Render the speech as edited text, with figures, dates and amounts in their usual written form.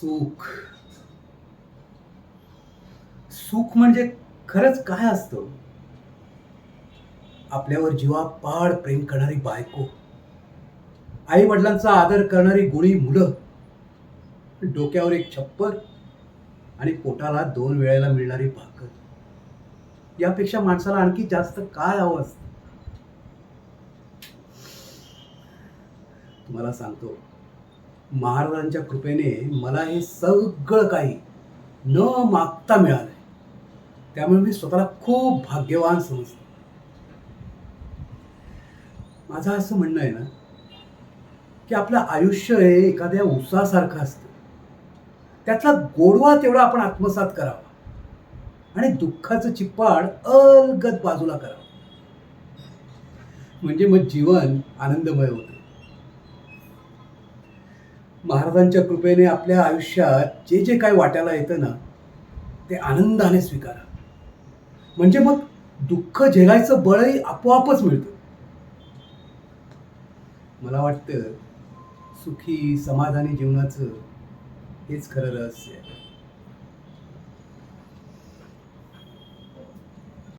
सुख. सुख म्हणजे खरंच काय असतं? आपल्यावर जीवापाड प्रेम करणारी बायको, आई वडिलांचा आदर करणारी गुणी मुलं, डोक्यावर एक छप्पर आणि पोटाला 2 वेळेला मिळणारी भाकर. यापेक्षा माणसाला आणखी जास्त काय हवं असतं? तुम्हाला सांगतो, महाराजांच्या कृपेने मला हे सगळं काही न मागता मिळालंय. त्यामुळे मी स्वतःला खूप भाग्यवान समजतो. माझं असं म्हणणं आहे ना, की आपलं आयुष्य हे एखाद्या उसासारखं असतं. त्यातला गोडवा तेवढा आपण आत्मसात करावा आणि दुःखाचं चिप्पाड अलगद बाजूला करावं. म्हणजे मग जीवन आनंदमय होतं. महाराजांच्या कृपेने आपल्या आयुष्यात जे जे काही वाट्याला येतं ना, ते आनंदाने स्वीकारा. म्हणजे मग दुःख झेलायचं बळही आपोआपच मिळतं. मला वाटतं सुखी समाधानी जीवनाचं हेच खरं रहस्य आहे.